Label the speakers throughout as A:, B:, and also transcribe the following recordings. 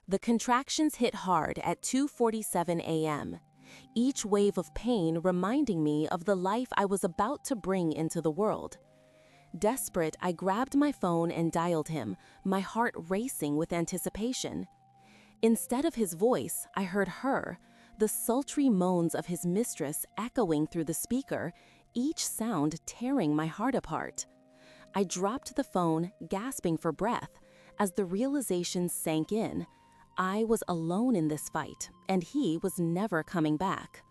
A: The contractions hit hard at 2:47 a.m., each wave of pain reminding me of the life I was about to bring into the world. Desperate, I grabbed my phone and dialed him, my heart racing with anticipation. Instead of his voice, I heard her, the sultry moans of his mistress echoing through the speaker, each sound tearing my heart apart. I dropped the phone, gasping for breath, as the realization sank in. I was alone in this fight, and he was never coming back.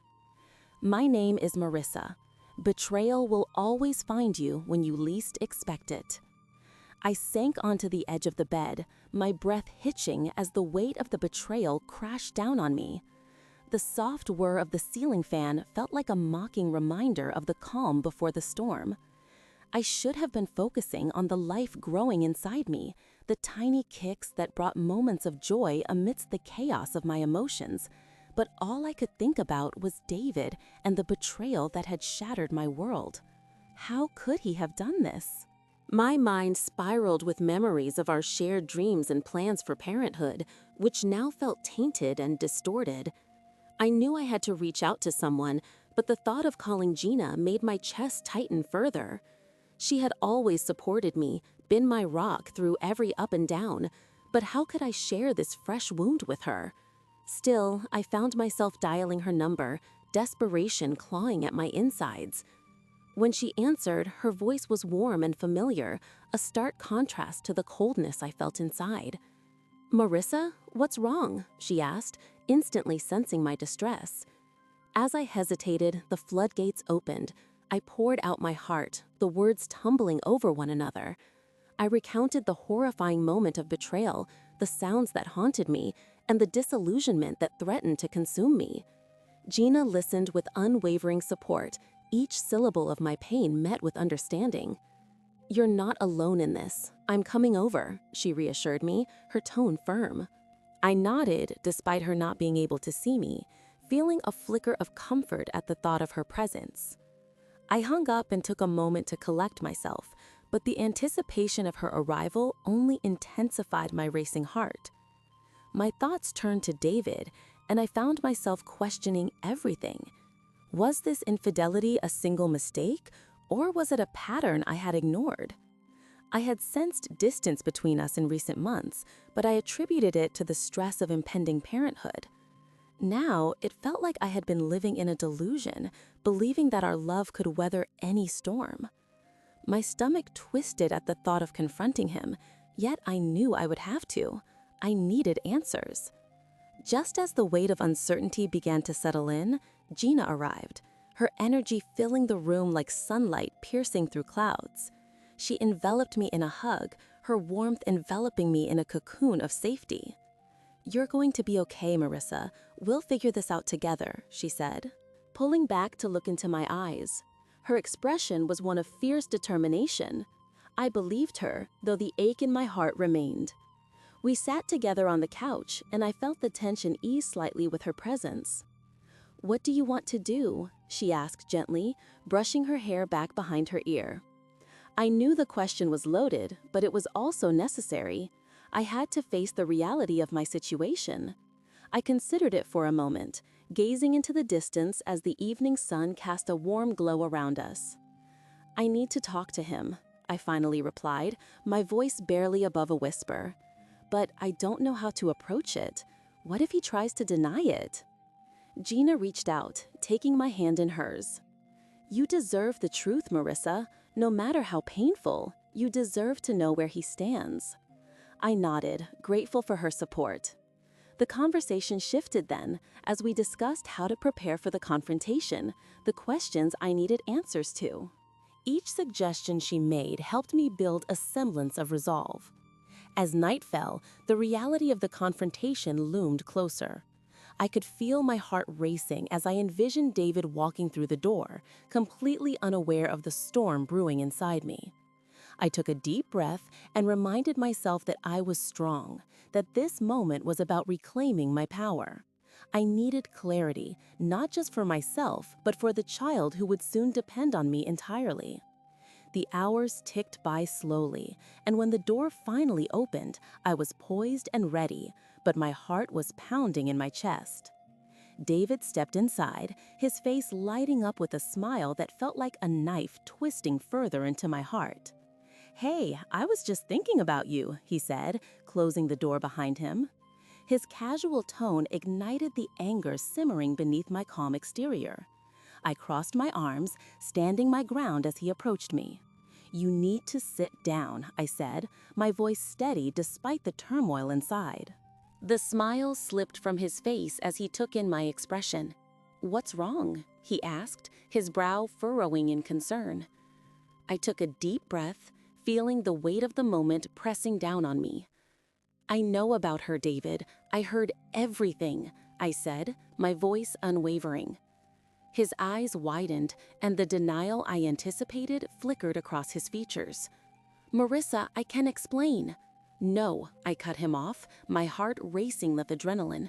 A: My name is Marissa. Betrayal will always find you when you least expect it. I sank onto the edge of the bed, my breath hitching as the weight of the betrayal crashed down on me. The soft whir of the ceiling fan felt like a mocking reminder of the calm before the storm. I should have been focusing on the life growing inside me, the tiny kicks that brought moments of joy amidst the chaos of my emotions, but all I could think about was David and the betrayal that had shattered my world. How could he have done this? My mind spiraled with memories of our shared dreams and plans for parenthood, which now felt tainted and distorted. I knew I had to reach out to someone, but the thought of calling Gina made my chest tighten further. She had always supported me, been my rock through every up and down, but how could I share this fresh wound with her? Still, I found myself dialing her number, desperation clawing at my insides. When she answered, her voice was warm and familiar, a stark contrast to the coldness I felt inside. "Marissa, what's wrong?" she asked, instantly sensing my distress. As I hesitated, the floodgates opened. I poured out my heart, the words tumbling over one another. I recounted the horrifying moment of betrayal, the sounds that haunted me, and the disillusionment that threatened to consume me. Gina listened with unwavering support, each syllable of my pain met with understanding. "You're not alone in this. I'm coming over," she reassured me, her tone firm. I nodded, despite her not being able to see me, feeling a flicker of comfort at the thought of her presence. I hung up and took a moment to collect myself, but the anticipation of her arrival only intensified my racing heart. My thoughts turned to David, and I found myself questioning everything. Was this infidelity a single mistake, or was it a pattern I had ignored? I had sensed distance between us in recent months, but I attributed it to the stress of impending parenthood. Now, it felt like I had been living in a delusion, believing that our love could weather any storm. My stomach twisted at the thought of confronting him, yet I knew I would have to. I needed answers. Just as the weight of uncertainty began to settle in, Gina arrived, her energy filling the room like sunlight piercing through clouds. She enveloped me in a hug, her warmth enveloping me in a cocoon of safety. "You're going to be okay, Marissa. We'll figure this out together," she said, pulling back to look into my eyes. Her expression was one of fierce determination. I believed her, though the ache in my heart remained. We sat together on the couch, and I felt the tension ease slightly with her presence. "What do you want to do?" she asked gently, brushing her hair back behind her ear. I knew the question was loaded, but it was also necessary. I had to face the reality of my situation. I considered it for a moment, gazing into the distance as the evening sun cast a warm glow around us. "I need to talk to him," I finally replied, my voice barely above a whisper. "But I don't know how to approach it. What if he tries to deny it?" Gina reached out, taking my hand in hers. "You deserve the truth, Marissa. No matter how painful, you deserve to know where he stands." I nodded, grateful for her support. The conversation shifted then, as we discussed how to prepare for the confrontation, the questions I needed answers to. Each suggestion she made helped me build a semblance of resolve. As night fell, the reality of the confrontation loomed closer. I could feel my heart racing as I envisioned David walking through the door, completely unaware of the storm brewing inside me. I took a deep breath and reminded myself that I was strong, that this moment was about reclaiming my power. I needed clarity, not just for myself, but for the child who would soon depend on me entirely. The hours ticked by slowly, and when the door finally opened, I was poised and ready, but my heart was pounding in my chest. David stepped inside, his face lighting up with a smile that felt like a knife twisting further into my heart. "Hey, I was just thinking about you," he said, closing the door behind him. His casual tone ignited the anger simmering beneath my calm exterior. I crossed my arms, standing my ground as he approached me. "You need to sit down," I said, my voice steady despite the turmoil inside. The smile slipped from his face as he took in my expression. "What's wrong?" he asked, his brow furrowing in concern. I took a deep breath, feeling the weight of the moment pressing down on me. "I know about her, David. I heard everything," I said, my voice unwavering. His eyes widened, and the denial I anticipated flickered across his features. "Marissa, I can explain." "No," I cut him off, my heart racing with adrenaline.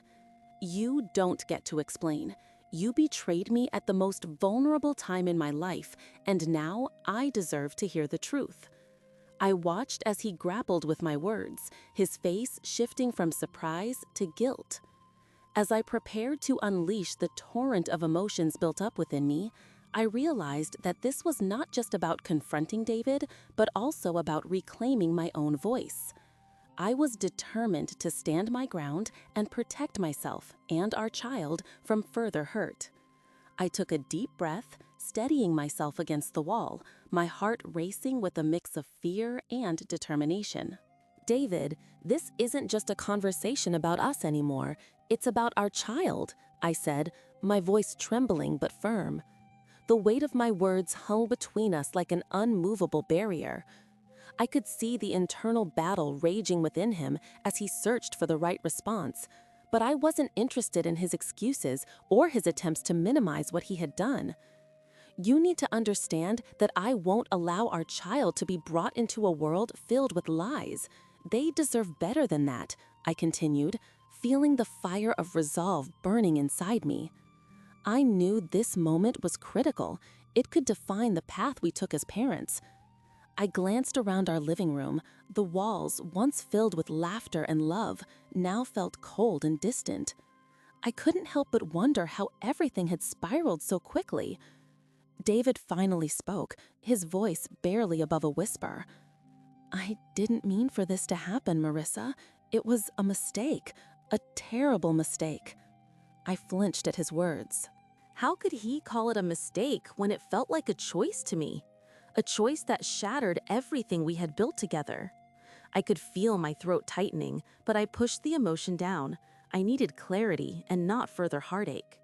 A: "You don't get to explain. You betrayed me at the most vulnerable time in my life, and now I deserve to hear the truth." I watched as he grappled with my words, his face shifting from surprise to guilt. As I prepared to unleash the torrent of emotions built up within me, I realized that this was not just about confronting David, but also about reclaiming my own voice. I was determined to stand my ground and protect myself and our child from further hurt. I took a deep breath, steadying myself against the wall, my heart racing with a mix of fear and determination. "David, this isn't just a conversation about us anymore. It's about our child," I said, my voice trembling but firm. The weight of my words hung between us like an unmovable barrier. I could see the internal battle raging within him as he searched for the right response, but I wasn't interested in his excuses or his attempts to minimize what he had done. "You need to understand that I won't allow our child to be brought into a world filled with lies. They deserve better than that," I continued, feeling the fire of resolve burning inside me. I knew this moment was critical. It could define the path we took as parents. I glanced around our living room. The walls, once filled with laughter and love, now felt cold and distant. I couldn't help but wonder how everything had spiraled so quickly. David finally spoke, his voice barely above a whisper. "I didn't mean for this to happen, Marissa. It was a mistake, a terrible mistake." I flinched at his words. How could he call it a mistake when it felt like a choice to me? A choice that shattered everything we had built together. I could feel my throat tightening, but I pushed the emotion down. I needed clarity and not further heartache.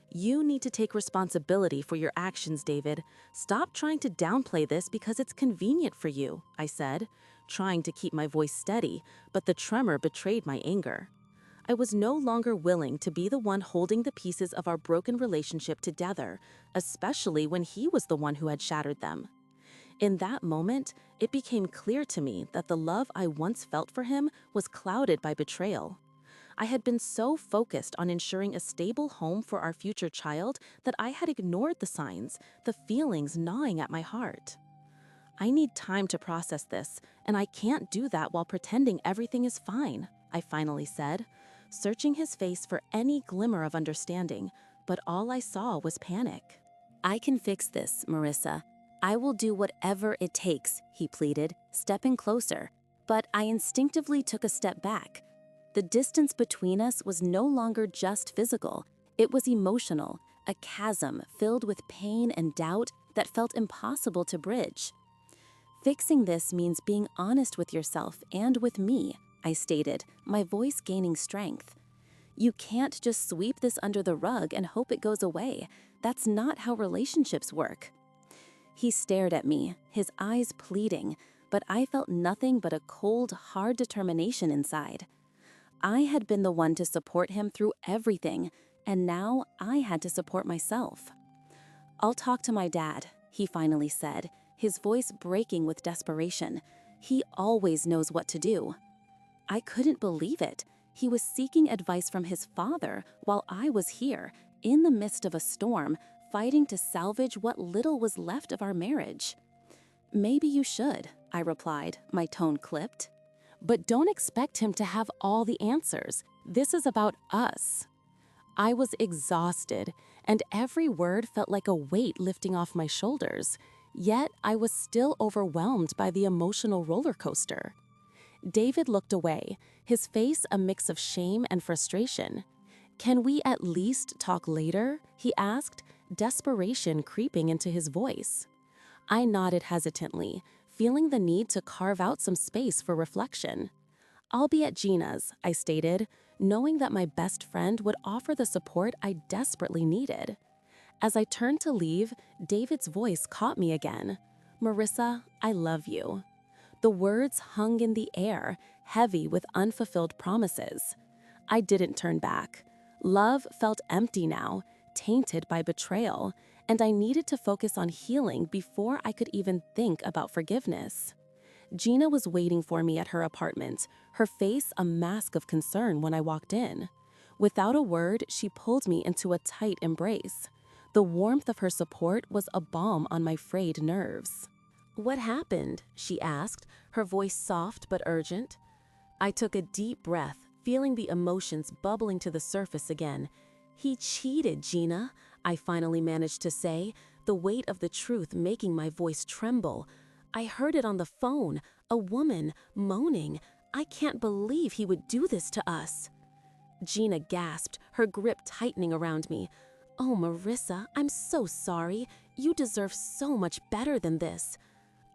A: "You need to take responsibility for your actions, David. Stop trying to downplay this because it's convenient for you," I said, trying to keep my voice steady, but the tremor betrayed my anger. I was no longer willing to be the one holding the pieces of our broken relationship together, especially when he was the one who had shattered them. In that moment, it became clear to me that the love I once felt for him was clouded by betrayal. I had been so focused on ensuring a stable home for our future child that I had ignored the signs, the feelings gnawing at my heart. "I need time to process this, and I can't do that while pretending everything is fine," I finally said, searching his face for any glimmer of understanding, but all I saw was panic. "I can fix this, Marissa. I will do whatever it takes," he pleaded, stepping closer, but I instinctively took a step back. The distance between us was no longer just physical. It was emotional, a chasm filled with pain and doubt that felt impossible to bridge. "Fixing this means being honest with yourself and with me," I stated, my voice gaining strength. "You can't just sweep this under the rug and hope it goes away. That's not how relationships work." He stared at me, his eyes pleading, but I felt nothing but a cold, hard determination inside. I had been the one to support him through everything, and now I had to support myself. "I'll talk to my dad," he finally said, his voice breaking with desperation. "He always knows what to do." I couldn't believe it. He was seeking advice from his father while I was here, in the midst of a storm, fighting to salvage what little was left of our marriage. "Maybe you should," I replied, my tone clipped. But don't expect him to have all the answers. This is about us. I was exhausted, and every word felt like a weight lifting off my shoulders. Yet I was still overwhelmed by the emotional roller coaster. David looked away, his face a mix of shame and frustration. "Can we at least talk later?" he asked, desperation creeping into his voice. I nodded hesitantly, feeling the need to carve out some space for reflection. "I'll be at Gina's," I stated, knowing that my best friend would offer the support I desperately needed. As I turned to leave, David's voice caught me again. "Marissa, I love you." The words hung in the air, heavy with unfulfilled promises. I didn't turn back. Love felt empty now, tainted by betrayal, and I needed to focus on healing before I could even think about forgiveness. Gina was waiting for me at her apartment, her face a mask of concern when I walked in. Without a word, she pulled me into a tight embrace. The warmth of her support was a balm on my frayed nerves. "What happened?" she asked, her voice soft but urgent. I took a deep breath, feeling the emotions bubbling to the surface again. "He cheated, Gina," I finally managed to say, the weight of the truth making my voice tremble. "I heard it on the phone, a woman moaning. I can't believe he would do this to us." Gina gasped, her grip tightening around me. "Oh, Marissa, I'm so sorry. You deserve so much better than this."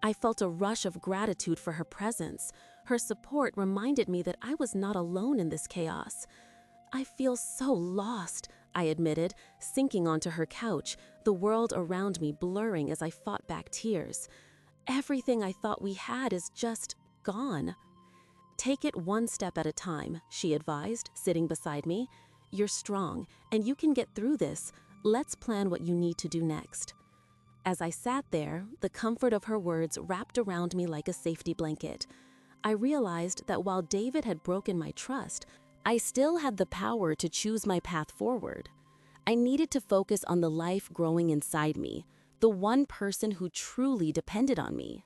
A: I felt a rush of gratitude for her presence. Her support reminded me that I was not alone in this chaos. "I feel so lost," I admitted, sinking onto her couch, the world around me blurring as I fought back tears. "Everything I thought we had is just gone." "Take it one step at a time," she advised, sitting beside me. "You're strong, and you can get through this. Let's plan what you need to do next." As I sat there, the comfort of her words wrapped around me like a safety blanket. I realized that while David had broken my trust, I still had the power to choose my path forward. I needed to focus on the life growing inside me, the one person who truly depended on me.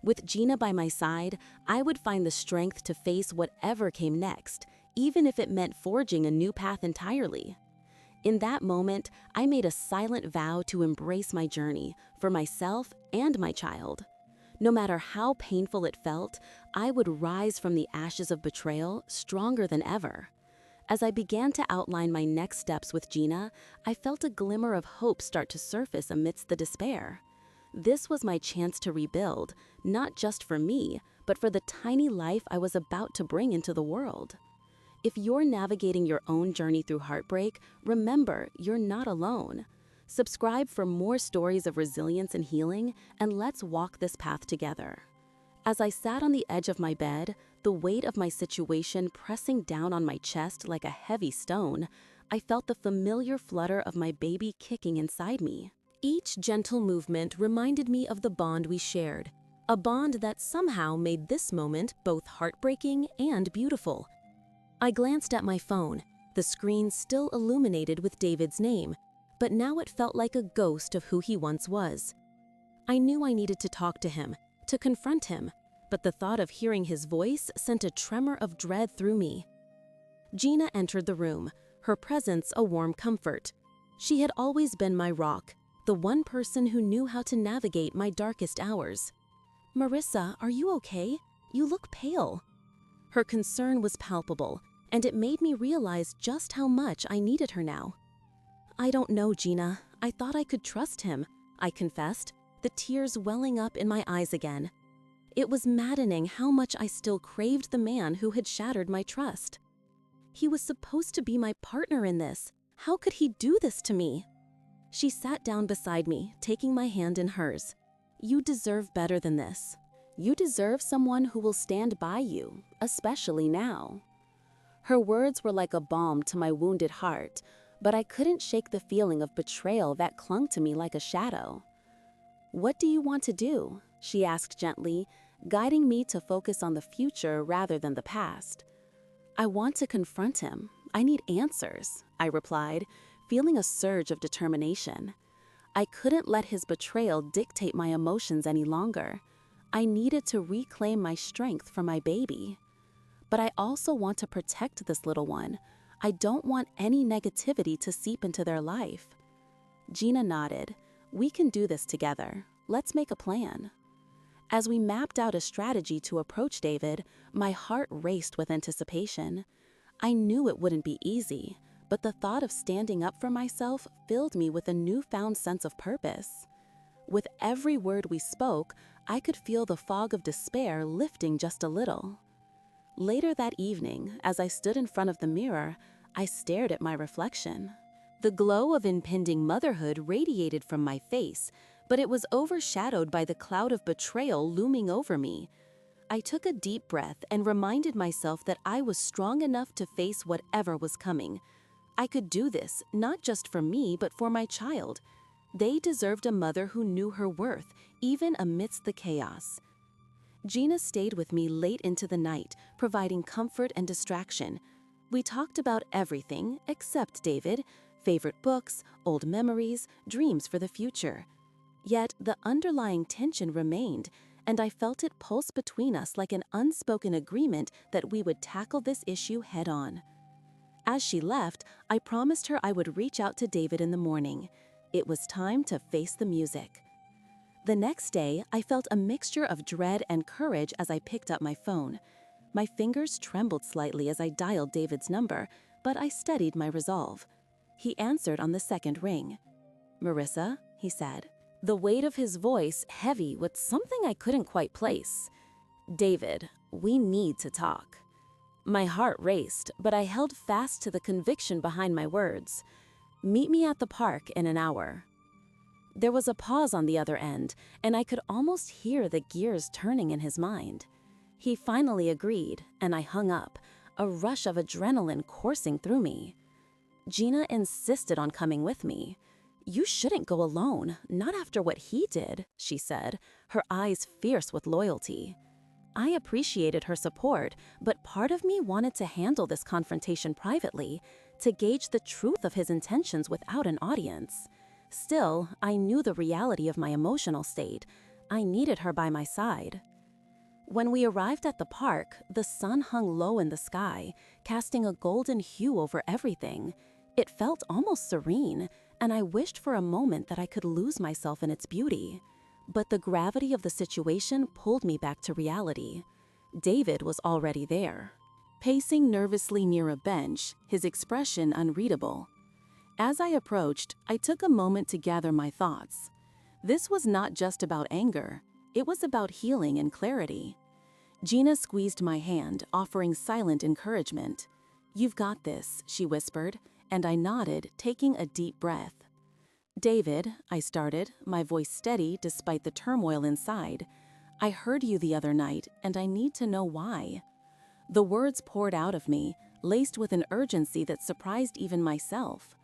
A: With Gina by my side, I would find the strength to face whatever came next, even if it meant forging a new path entirely. In that moment, I made a silent vow to embrace my journey for myself and my child. No matter how painful it felt, I would rise from the ashes of betrayal stronger than ever. As I began to outline my next steps with Gina, I felt a glimmer of hope start to surface amidst the despair. This was my chance to rebuild, not just for me, but for the tiny life I was about to bring into the world. If you're navigating your own journey through heartbreak, remember you're not alone. Subscribe for more stories of resilience and healing, and let's walk this path together. As I sat on the edge of my bed, the weight of my situation pressing down on my chest like a heavy stone, I felt the familiar flutter of my baby kicking inside me. Each gentle movement reminded me of the bond we shared, a bond that somehow made this moment both heartbreaking and beautiful. I glanced at my phone, the screen still illuminated with David's name, but now it felt like a ghost of who he once was. I knew I needed to talk to him, to confront him, but the thought of hearing his voice sent a tremor of dread through me. Gina entered the room, her presence a warm comfort. She had always been my rock, the one person who knew how to navigate my darkest hours. "Marissa, are you okay? You look pale." Her concern was palpable, and it made me realize just how much I needed her now. "I don't know, Gina. I thought I could trust him," I confessed, the tears welling up in my eyes again. It was maddening how much I still craved the man who had shattered my trust. He was supposed to be my partner in this. How could he do this to me? She sat down beside me, taking my hand in hers. "You deserve better than this. You deserve someone who will stand by you, especially now." Her words were like a balm to my wounded heart, but I couldn't shake the feeling of betrayal that clung to me like a shadow. "What do you want to do?" she asked gently, guiding me to focus on the future rather than the past. "I want to confront him. I need answers," I replied, feeling a surge of determination. I couldn't let his betrayal dictate my emotions any longer. I needed to reclaim my strength for my baby. but I also want to protect this little one. I don't want any negativity to seep into their life." Gina nodded. "We can do this together. Let's make a plan." As we mapped out a strategy to approach David, my heart raced with anticipation. I knew it wouldn't be easy, but the thought of standing up for myself filled me with a newfound sense of purpose. With every word we spoke, I could feel the fog of despair lifting just a little. Later that evening, as I stood in front of the mirror, I stared at my reflection. The glow of impending motherhood radiated from my face, but it was overshadowed by the cloud of betrayal looming over me. I took a deep breath and reminded myself that I was strong enough to face whatever was coming. I could do this, not just for me, but for my child. They deserved a mother who knew her worth, even amidst the chaos. Gina stayed with me late into the night, providing comfort and distraction. We talked about everything except David, favorite books, old memories, dreams for the future. Yet the underlying tension remained, and I felt it pulse between us like an unspoken agreement that we would tackle this issue head-on. As she left, I promised her I would reach out to David in the morning. It was time to face the music. The next day, I felt a mixture of dread and courage as I picked up my phone. My fingers trembled slightly as I dialed David's number, but I steadied my resolve. He answered on the second ring. "Marissa," he said, the weight of his voice heavy with something I couldn't quite place. "David, we need to talk." My heart raced, but I held fast to the conviction behind my words. "Meet me at the park in an hour." There was a pause on the other end, and I could almost hear the gears turning in his mind. He finally agreed, and I hung up, a rush of adrenaline coursing through me. Gina insisted on coming with me. "You shouldn't go alone, not after what he did," she said, her eyes fierce with loyalty. I appreciated her support, but part of me wanted to handle this confrontation privately, to gauge the truth of his intentions without an audience. Still, I knew the reality of my emotional state. I needed her by my side. When we arrived at the park, the sun hung low in the sky, casting a golden hue over everything. It felt almost serene, and I wished for a moment that I could lose myself in its beauty. But the gravity of the situation pulled me back to reality. David was already there, pacing nervously near a bench, his expression unreadable. As I approached, I took a moment to gather my thoughts. This was not just about anger. It was about healing and clarity. Gina squeezed my hand, offering silent encouragement. "You've got this," she whispered, and I nodded, taking a deep breath. "David," I started, my voice steady despite the turmoil inside, "I heard you the other night, and I need to know why." The words poured out of me, laced with an urgency that surprised even myself.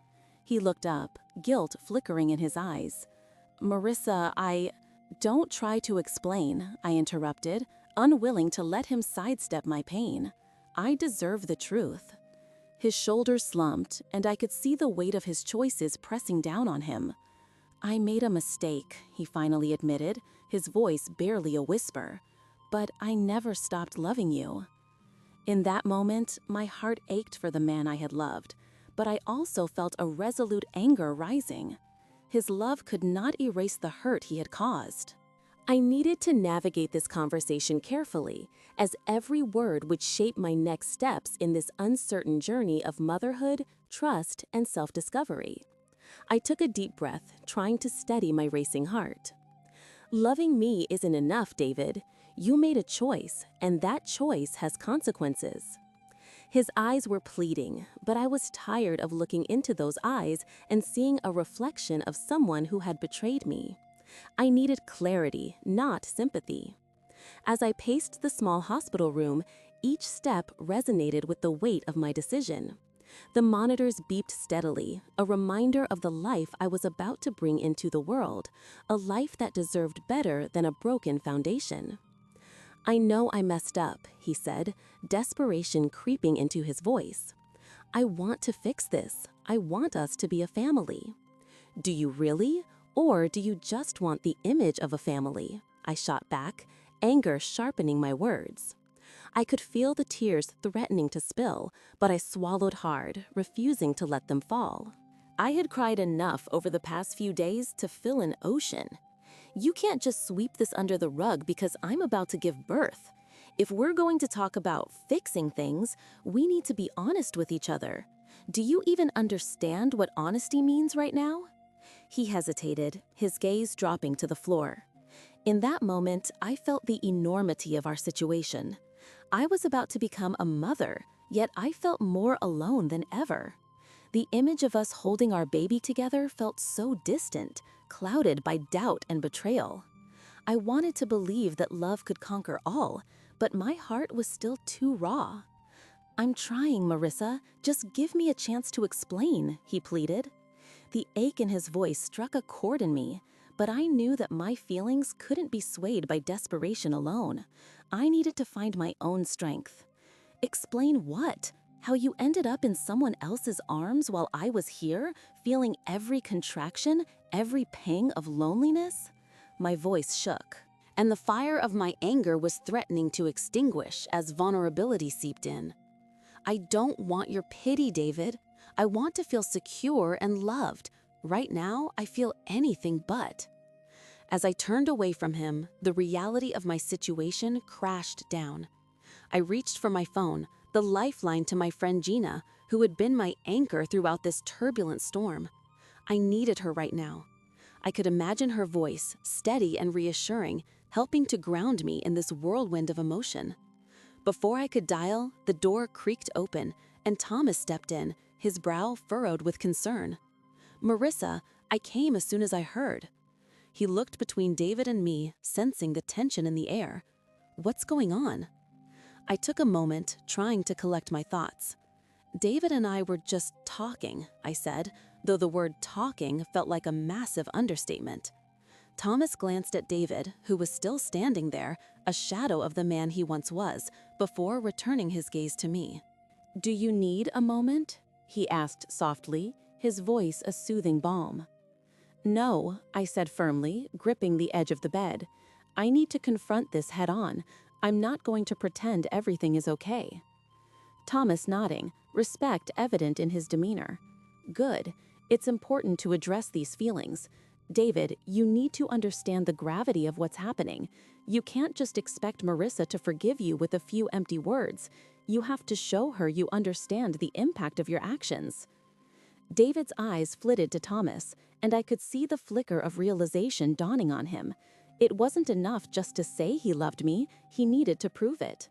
A: He looked up, guilt flickering in his eyes. "Marissa, Don't try to explain," I interrupted, unwilling to let him sidestep my pain. "I deserve the truth." His shoulders slumped, and I could see the weight of his choices pressing down on him. "I made a mistake," he finally admitted, his voice barely a whisper. "But I never stopped loving you." In that moment, my heart ached for the man I had loved, but I also felt a resolute anger rising. His love could not erase the hurt he had caused. I needed to navigate this conversation carefully, as every word would shape my next steps in this uncertain journey of motherhood, trust, and self-discovery. I took a deep breath, trying to steady my racing heart. "Loving me isn't enough, David. You made a choice, and that choice has consequences." His eyes were pleading, but I was tired of looking into those eyes and seeing a reflection of someone who had betrayed me. I needed clarity, not sympathy. As I paced the small hospital room, each step resonated with the weight of my decision. The monitors beeped steadily, a reminder of the life I was about to bring into the world, a life that deserved better than a broken foundation. "I know I messed up," he said, desperation creeping into his voice. "I want to fix this. I want us to be a family." "Do you really? Or do you just want the image of a family?" I shot back, anger sharpening my words. I could feel the tears threatening to spill, but I swallowed hard, refusing to let them fall. I had cried enough over the past few days to fill an ocean. You can't just sweep this under the rug because I'm about to give birth. If we're going to talk about fixing things, we need to be honest with each other. Do you even understand what honesty means right now? He hesitated, his gaze dropping to the floor. In that moment, I felt the enormity of our situation. I was about to become a mother, yet I felt more alone than ever. The image of us holding our baby together felt so distant, clouded by doubt and betrayal. I wanted to believe that love could conquer all, but my heart was still too raw. "I'm trying, Marissa. Just give me a chance to explain," he pleaded. The ache in his voice struck a chord in me, but I knew that my feelings couldn't be swayed by desperation alone. I needed to find my own strength. "Explain what? How you ended up in someone else's arms while I was here, feeling every contraction, every pang of loneliness?" My voice shook, and the fire of my anger was threatening to extinguish as vulnerability seeped in. "I don't want your pity, David. I want to feel secure and loved. Right now, I feel anything but." As I turned away from him, the reality of my situation crashed down. I reached for my phone, the lifeline to my friend Gina, who had been my anchor throughout this turbulent storm. I needed her right now. I could imagine her voice, steady and reassuring, helping to ground me in this whirlwind of emotion. Before I could dial, the door creaked open, and Thomas stepped in, his brow furrowed with concern. "Marissa, I came as soon as I heard." He looked between David and me, sensing the tension in the air. "What's going on?" I took a moment, trying to collect my thoughts. "David and I were just talking," I said, though the word talking felt like a massive understatement. Thomas glanced at David, who was still standing there, a shadow of the man he once was, before returning his gaze to me. "Do you need a moment?" he asked softly, his voice a soothing balm. "No," I said firmly, gripping the edge of the bed. "I need to confront this head on. I'm not going to pretend everything is okay." Thomas nodding, respect evident in his demeanor. "Good. It's important to address these feelings. David, you need to understand the gravity of what's happening. You can't just expect Marissa to forgive you with a few empty words. You have to show her you understand the impact of your actions." David's eyes flitted to Thomas, and I could see the flicker of realization dawning on him. It wasn't enough just to say he loved me, he needed to prove it.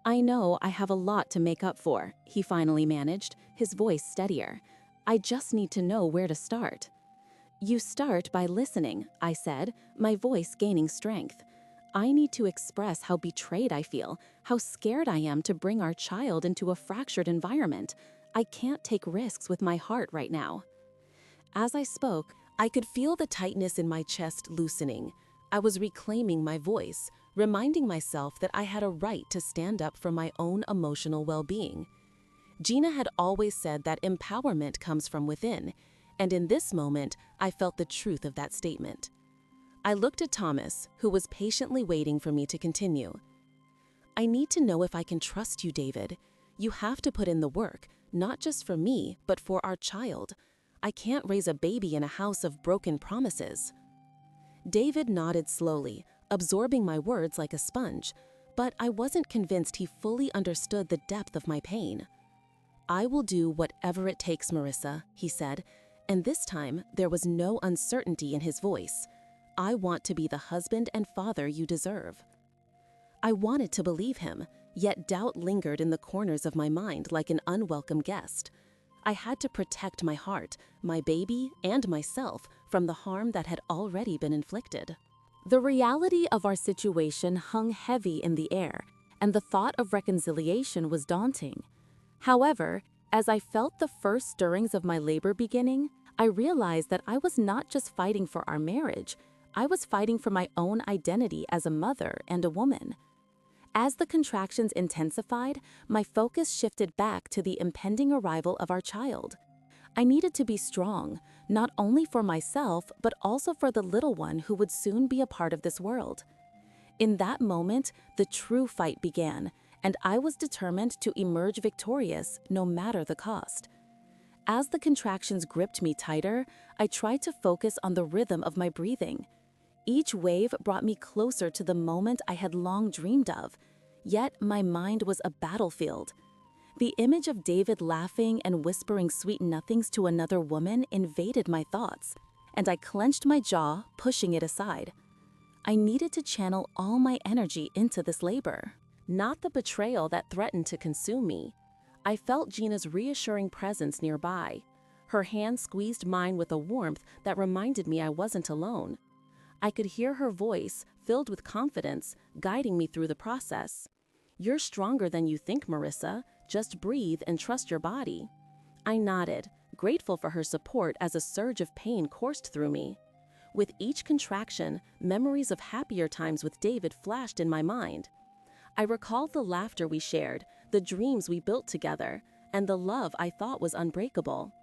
A: "I know I have a lot to make up for," he finally managed, his voice steadier. "I just need to know where to start." "You start by listening," I said, my voice gaining strength. "I need to express how betrayed I feel, how scared I am to bring our child into a fractured environment. I can't take risks with my heart right now." As I spoke, I could feel the tightness in my chest loosening. I was reclaiming my voice, reminding myself that I had a right to stand up for my own emotional well-being. Gina had always said that empowerment comes from within, and in this moment, I felt the truth of that statement. I looked at Thomas, who was patiently waiting for me to continue. "I need to know if I can trust you, David. You have to put in the work, not just for me, but for our child. I can't raise a baby in a house of broken promises." David nodded slowly, absorbing my words like a sponge, but I wasn't convinced he fully understood the depth of my pain. "I will do whatever it takes, Marissa," he said, and this time there was no uncertainty in his voice. "I want to be the husband and father you deserve." I wanted to believe him, yet doubt lingered in the corners of my mind like an unwelcome guest. I had to protect my heart, my baby, and myself from the harm that had already been inflicted. The reality of our situation hung heavy in the air, and the thought of reconciliation was daunting. However, as I felt the first stirrings of my labor beginning, I realized that I was not just fighting for our marriage, I was fighting for my own identity as a mother and a woman. As the contractions intensified, my focus shifted back to the impending arrival of our child. I needed to be strong, not only for myself, but also for the little one who would soon be a part of this world. In that moment, the true fight began, and I was determined to emerge victorious no matter the cost. As the contractions gripped me tighter, I tried to focus on the rhythm of my breathing. Each wave brought me closer to the moment I had long dreamed of, yet my mind was a battlefield. The image of David laughing and whispering sweet nothings to another woman invaded my thoughts, and I clenched my jaw, pushing it aside. I needed to channel all my energy into this labor, not the betrayal that threatened to consume me. I felt Gina's reassuring presence nearby. Her hand squeezed mine with a warmth that reminded me I wasn't alone. I could hear her voice, filled with confidence, guiding me through the process. "You're stronger than you think, Marissa. Just breathe and trust your body." I nodded, grateful for her support as a surge of pain coursed through me. With each contraction, memories of happier times with David flashed in my mind. I recalled the laughter we shared, the dreams we built together, and the love I thought was unbreakable.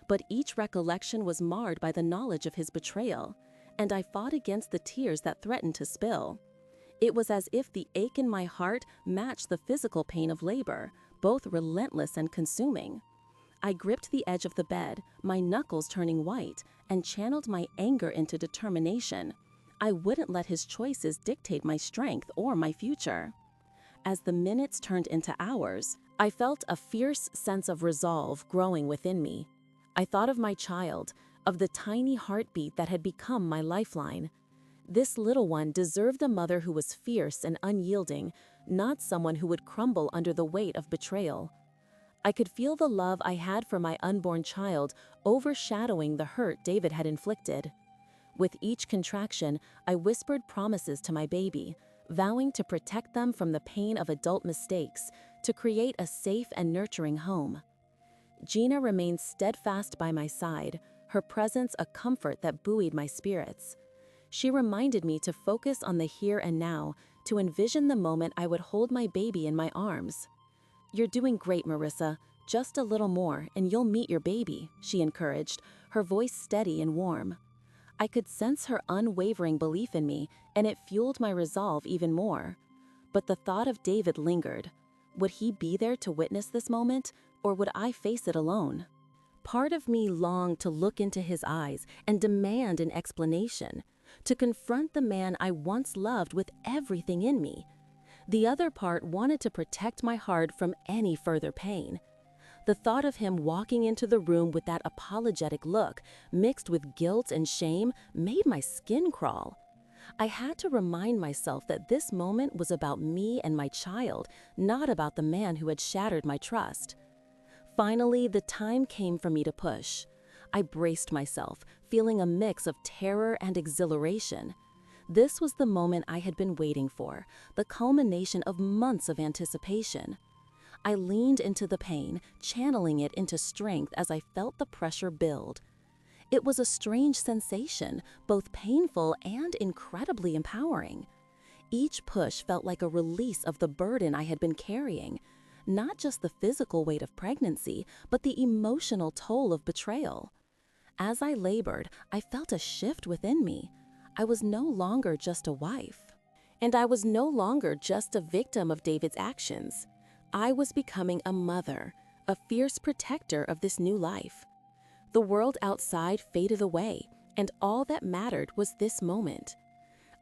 A: But each recollection was marred by the knowledge of his betrayal, and I fought against the tears that threatened to spill. It was as if the ache in my heart matched the physical pain of labor, both relentless and consuming. I gripped the edge of the bed, my knuckles turning white, and channeled my anger into determination. I wouldn't let his choices dictate my strength or my future. As the minutes turned into hours, I felt a fierce sense of resolve growing within me. I thought of my child, of the tiny heartbeat that had become my lifeline. This little one deserved a mother who was fierce and unyielding, not someone who would crumble under the weight of betrayal. I could feel the love I had for my unborn child overshadowing the hurt David had inflicted. With each contraction, I whispered promises to my baby, vowing to protect them from the pain of adult mistakes, to create a safe and nurturing home. Gina remained steadfast by my side, her presence a comfort that buoyed my spirits. She reminded me to focus on the here and now, to envision the moment I would hold my baby in my arms. "You're doing great, Marissa. Just a little more, and you'll meet your baby," she encouraged, her voice steady and warm. I could sense her unwavering belief in me, and it fueled my resolve even more. But the thought of David lingered. Would he be there to witness this moment, or would I face it alone? Part of me longed to look into his eyes and demand an explanation, to confront the man I once loved with everything in me. The other part wanted to protect my heart from any further pain. The thought of him walking into the room with that apologetic look, mixed with guilt and shame, made my skin crawl. I had to remind myself that this moment was about me and my child, not about the man who had shattered my trust. Finally, the time came for me to push. I braced myself, feeling a mix of terror and exhilaration. This was the moment I had been waiting for, the culmination of months of anticipation. I leaned into the pain, channeling it into strength as I felt the pressure build. It was a strange sensation, both painful and incredibly empowering. Each push felt like a release of the burden I had been carrying, not just the physical weight of pregnancy, but the emotional toll of betrayal. As I labored, I felt a shift within me. I was no longer just a wife, and I was no longer just a victim of David's actions. I was becoming a mother, a fierce protector of this new life. The world outside faded away, and all that mattered was this moment.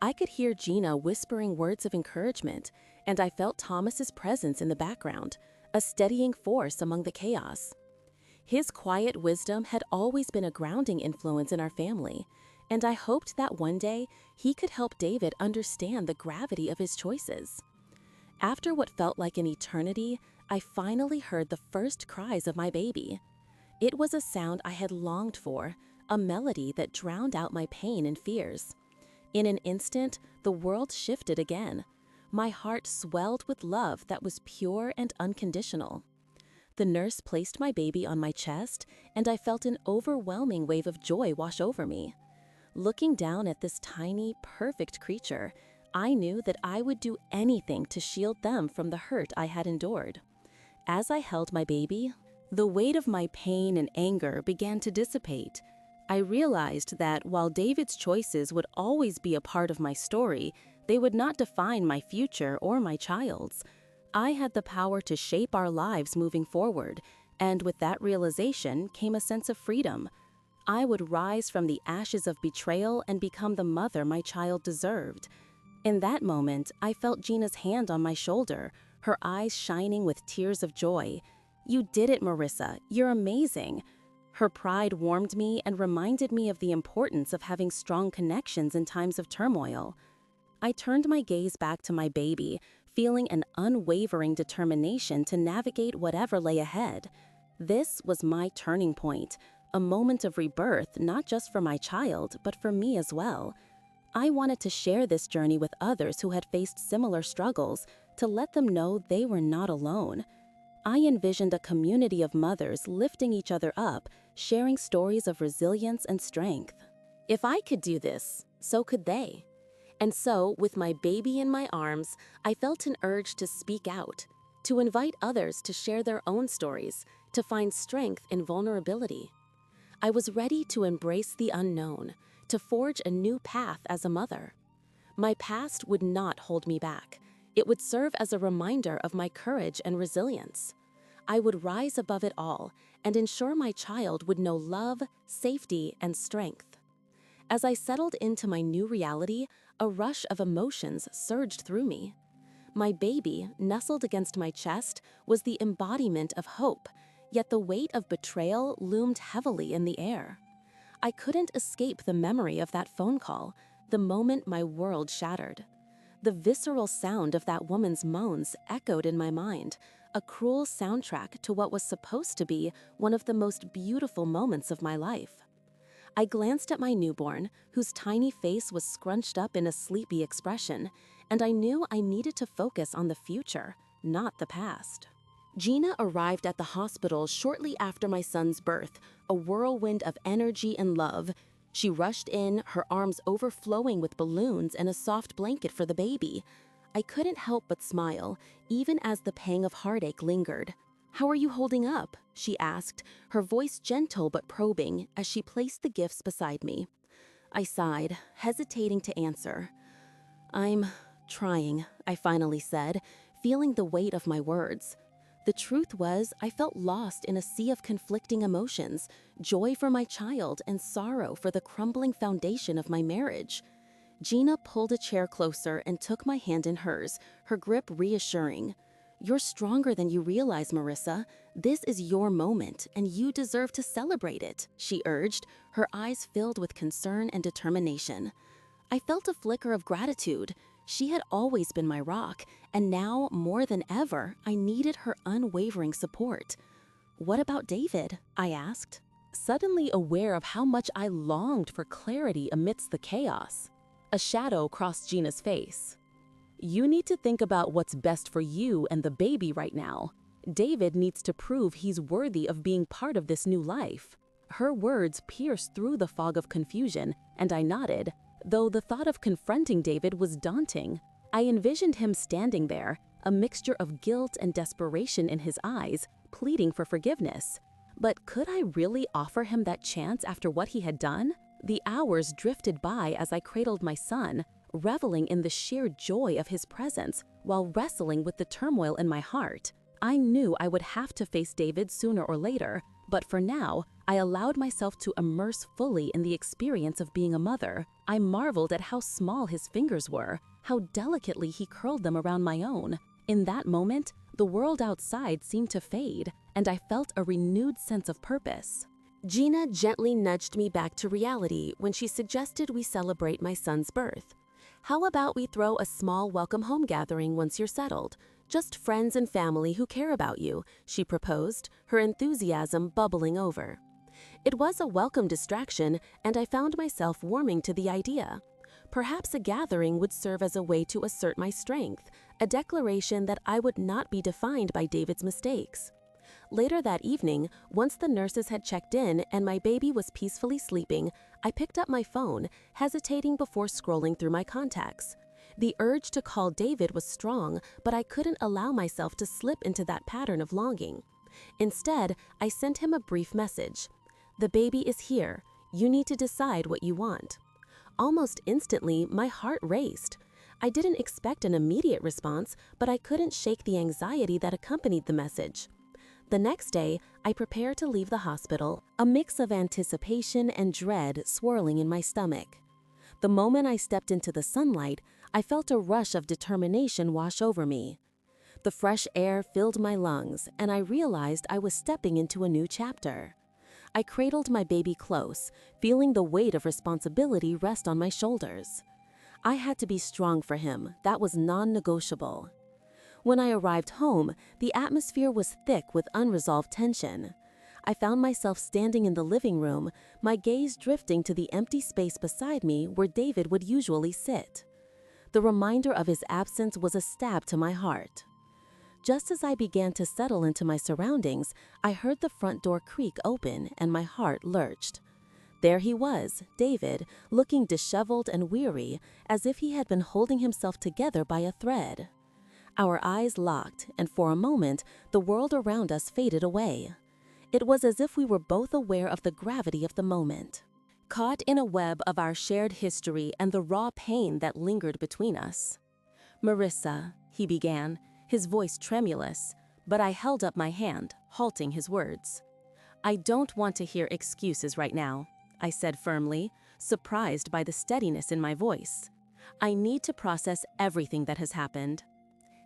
A: I could hear Gina whispering words of encouragement, and I felt Thomas's presence in the background, a steadying force among the chaos. His quiet wisdom had always been a grounding influence in our family, and I hoped that one day he could help David understand the gravity of his choices. After what felt like an eternity, I finally heard the first cries of my baby. It was a sound I had longed for, a melody that drowned out my pain and fears. In an instant, the world shifted again. My heart swelled with love that was pure and unconditional. The nurse placed my baby on my chest, and I felt an overwhelming wave of joy wash over me. Looking down at this tiny, perfect creature, I knew that I would do anything to shield them from the hurt I had endured. As I held my baby, the weight of my pain and anger began to dissipate. I realized that while David's choices would always be a part of my story, they would not define my future or my child's. I had the power to shape our lives moving forward, and with that realization came a sense of freedom. I would rise from the ashes of betrayal and become the mother my child deserved. In that moment, I felt Gina's hand on my shoulder, her eyes shining with tears of joy. "You did it, Marissa. You're amazing." Her pride warmed me and reminded me of the importance of having strong connections in times of turmoil. I turned my gaze back to my baby, feeling an unwavering determination to navigate whatever lay ahead. This was my turning point, a moment of rebirth not just for my child, but for me as well. I wanted to share this journey with others who had faced similar struggles, to let them know they were not alone. I envisioned a community of mothers lifting each other up, sharing stories of resilience and strength. If I could do this, so could they. And so, with my baby in my arms, I felt an urge to speak out, to invite others to share their own stories, to find strength in vulnerability. I was ready to embrace the unknown, to forge a new path as a mother. My past would not hold me back. It would serve as a reminder of my courage and resilience. I would rise above it all and ensure my child would know love, safety, and strength. As I settled into my new reality, a rush of emotions surged through me. My baby, nestled against my chest, was the embodiment of hope, yet the weight of betrayal loomed heavily in the air. I couldn't escape the memory of that phone call, the moment my world shattered. The visceral sound of that woman's moans echoed in my mind, a cruel soundtrack to what was supposed to be one of the most beautiful moments of my life. I glanced at my newborn, whose tiny face was scrunched up in a sleepy expression, and I knew I needed to focus on the future, not the past. Gina arrived at the hospital shortly after my son's birth, a whirlwind of energy and love. She rushed in, her arms overflowing with balloons and a soft blanket for the baby. I couldn't help but smile, even as the pang of heartache lingered. "How are you holding up?" she asked, her voice gentle but probing as she placed the gifts beside me. I sighed, hesitating to answer. "I'm trying," I finally said, feeling the weight of my words. The truth was, I felt lost in a sea of conflicting emotions, joy for my child and sorrow for the crumbling foundation of my marriage. Gina pulled a chair closer and took my hand in hers, her grip reassuring. "You're stronger than you realize, Marissa. This is your moment, and you deserve to celebrate it," she urged, her eyes filled with concern and determination. I felt a flicker of gratitude. She had always been my rock, and now, more than ever, I needed her unwavering support. "What about David?" I asked, suddenly aware of how much I longed for clarity amidst the chaos. A shadow crossed Gina's face. "You need to think about what's best for you and the baby right now. David needs to prove he's worthy of being part of this new life." Her words pierced through the fog of confusion, and I nodded, though the thought of confronting David was daunting. I envisioned him standing there, a mixture of guilt and desperation in his eyes, pleading for forgiveness. But could I really offer him that chance after what he had done? The hours drifted by as I cradled my son, reveling in the sheer joy of his presence while wrestling with the turmoil in my heart. I knew I would have to face David sooner or later, but for now, I allowed myself to immerse fully in the experience of being a mother. I marveled at how small his fingers were, how delicately he curled them around my own. In that moment, the world outside seemed to fade, and I felt a renewed sense of purpose. Gina gently nudged me back to reality when she suggested we celebrate my son's birth. "How about we throw a small welcome home gathering once you're settled? Just friends and family who care about you," she proposed, her enthusiasm bubbling over. It was a welcome distraction, and I found myself warming to the idea. Perhaps a gathering would serve as a way to assert my strength, a declaration that I would not be defined by David's mistakes. Later that evening, once the nurses had checked in and my baby was peacefully sleeping, I picked up my phone, hesitating before scrolling through my contacts. The urge to call David was strong, but I couldn't allow myself to slip into that pattern of longing. Instead, I sent him a brief message. "The baby is here. You need to decide what you want." Almost instantly, my heart raced. I didn't expect an immediate response, but I couldn't shake the anxiety that accompanied the message. The next day, I prepared to leave the hospital, a mix of anticipation and dread swirling in my stomach. The moment I stepped into the sunlight, I felt a rush of determination wash over me. The fresh air filled my lungs, and I realized I was stepping into a new chapter. I cradled my baby close, feeling the weight of responsibility rest on my shoulders. I had to be strong for him. That was non-negotiable. When I arrived home, the atmosphere was thick with unresolved tension. I found myself standing in the living room, my gaze drifting to the empty space beside me where David would usually sit. The reminder of his absence was a stab to my heart. Just as I began to settle into my surroundings, I heard the front door creak open and my heart lurched. There he was, David, looking disheveled and weary, as if he had been holding himself together by a thread. Our eyes locked, and for a moment, the world around us faded away. It was as if we were both aware of the gravity of the moment, caught in a web of our shared history and the raw pain that lingered between us. "Marissa," he began, his voice tremulous, but I held up my hand, halting his words. "I don't want to hear excuses right now," I said firmly, surprised by the steadiness in my voice. "I need to process everything that has happened."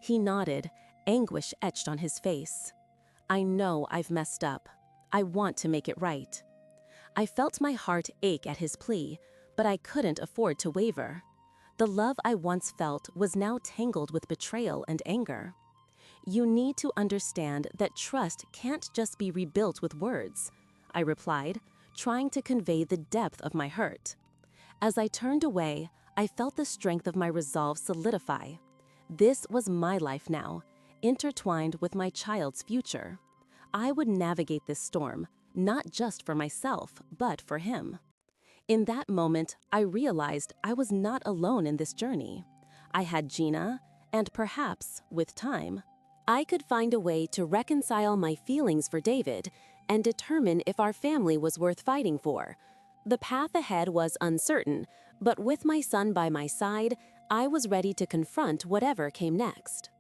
A: He nodded, anguish etched on his face. "I know I've messed up. I want to make it right." I felt my heart ache at his plea, but I couldn't afford to waver. The love I once felt was now tangled with betrayal and anger. "You need to understand that trust can't just be rebuilt with words," I replied, trying to convey the depth of my hurt. As I turned away, I felt the strength of my resolve solidify. This was my life now, intertwined with my child's future. I would navigate this storm, not just for myself, but for him. In that moment, I realized I was not alone in this journey. I had Gina, and perhaps, with time, I could find a way to reconcile my feelings for David and determine if our family was worth fighting for. The path ahead was uncertain, but with my son by my side, I was ready to confront whatever came next.